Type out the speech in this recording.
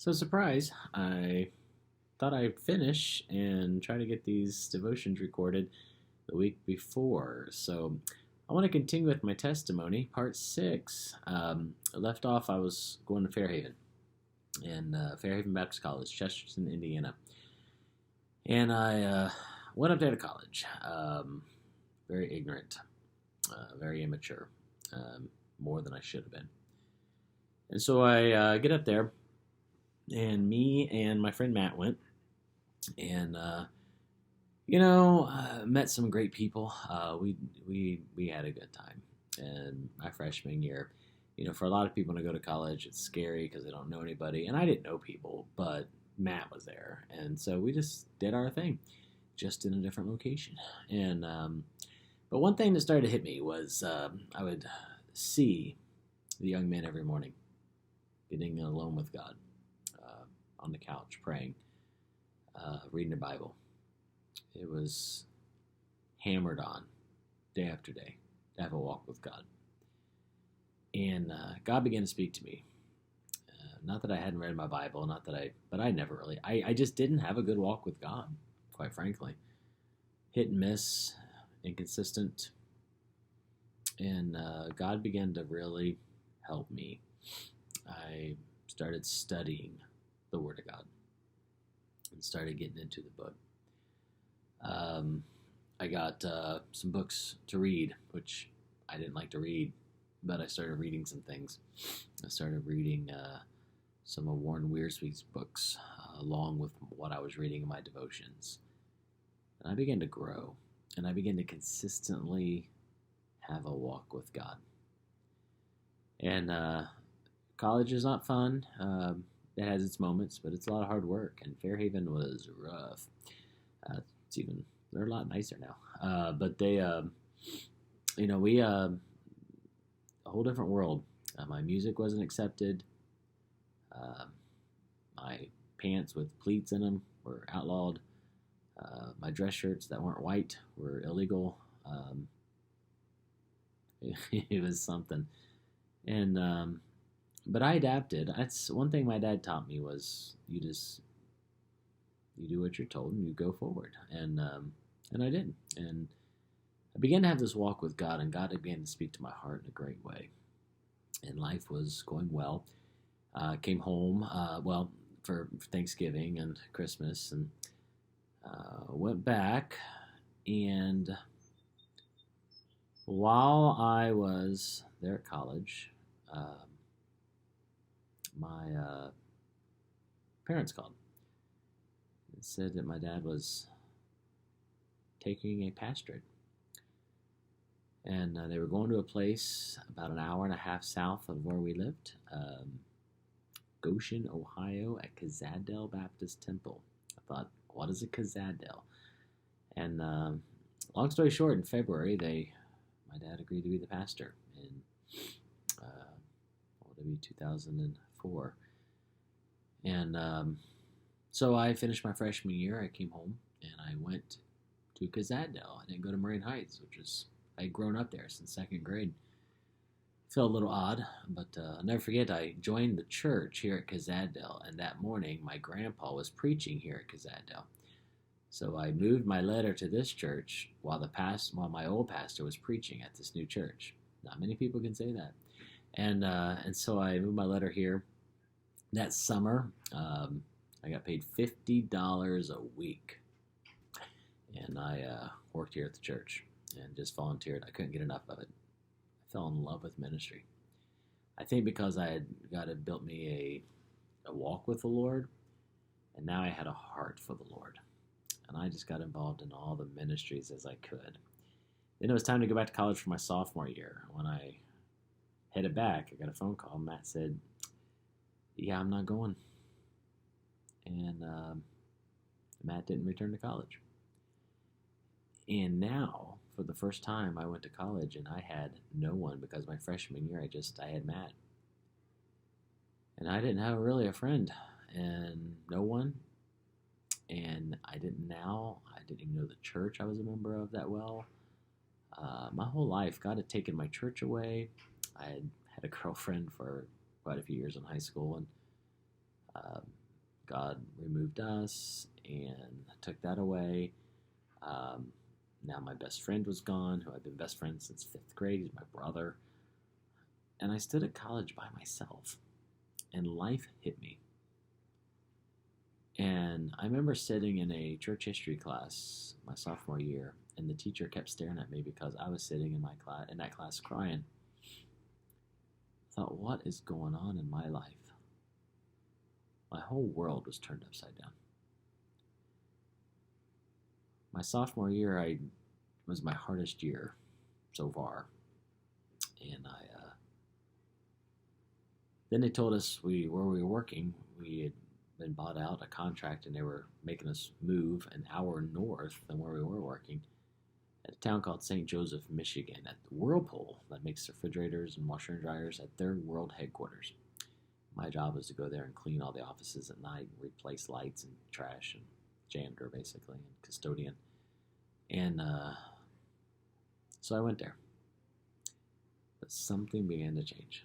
So, surprise, I thought I'd finish and try to get these devotions recorded the week before. So, I want to continue with my testimony, part six. I left off, I was going to Fairhaven, and Fairhaven Baptist College, Chesterton, Indiana. And I went up there to college. Very ignorant, very immature, more than I should have been. And so I get up there, and me and my friend Matt went, and met some great people. We had a good time. And my freshman year, for a lot of people to go to college, it's scary because they don't know anybody, and I didn't know people, but Matt was there, and so we just did our thing, just in a different location. And but one thing that started to hit me was I would see the young men every morning getting alone with God, on the couch, praying, reading the Bible. It was hammered on day after day to have a walk with God. And God began to speak to me. Not that I hadn't read my Bible, but I never really, I just didn't have a good walk with God, quite frankly. Hit and miss, inconsistent. And God began to really help me. I started studying the Word of God and started getting into the book. I got some books to read, which I didn't like to read, but I started reading some things. I started reading some of Warren Wiersbe's books, along with what I was reading in my devotions. And I began to grow, and I began to consistently have a walk with God. And college is not fun. It has its moments, but it's a lot of hard work. And Fairhaven was rough. They're a lot nicer now. But they, we, a whole different world. My music wasn't accepted. My pants with pleats in them were outlawed. My dress shirts that weren't white were illegal. It was something. And, but I adapted. That's one thing my dad taught me was you do what you're told and you go forward. And I did. And I began to have this walk with God, and God began to speak to my heart in a great way. And life was going well. Came home, for Thanksgiving and Christmas, and went back. And while I was there at college, my parents called and said that my dad was taking a pastorate. And they were going to a place about an hour and a half south of where we lived, Goshen, Ohio, at Kazadel Baptist Temple. I thought, what is a Kazadel? And long story short, in February, my dad agreed to be the pastor in what would it be, 2004. And so I finished my freshman year. I came home and I went to Kazadel. I didn't go to Marine Heights, which is, I had grown up there since second grade. Felt a little odd, but I'll never forget, I joined the church here at Kazadel, and that morning my grandpa was preaching here at Kazadel. So I moved my letter to this church while my old pastor was preaching at this new church. Not many people can say that. And so I moved my letter here. That summer, I got paid $50 a week, and I worked here at the church and just volunteered. I couldn't get enough of it. I fell in love with ministry. I think because God had built me a walk with the Lord, and now I had a heart for the Lord. And I just got involved in all the ministries as I could. Then it was time to go back to college for my sophomore year. When I headed back, I got a phone call. Matt said, yeah, I'm not going. And Matt didn't return to college. And now, for the first time, I went to college and I had no one, because my freshman year, I had Matt. And I didn't have really a friend, and no one. And I didn't even know the church I was a member of that well. My whole life, God had taken my church away. I had a girlfriend for quite a few years in high school, and God removed us and took that away. Now my best friend was gone, who I've been best friends since 5th grade. He's my brother. And I stood at college by myself, and life hit me. And I remember sitting in a church history class my sophomore year, and the teacher kept staring at me because I was sitting in that class crying. I thought, what is going on in my life? My whole world was turned upside down. My sophomore year was my hardest year so far. And then they told us where we were working, we had been bought out, a contract, and they were making us move an hour north than where we were working at a town called St. Joseph, Michigan, at the Whirlpool that makes refrigerators and washer and dryers at their world headquarters. My job was to go there and clean all the offices at night, and replace lights and trash, and janitor basically, and custodian. And so I went there. But something began to change.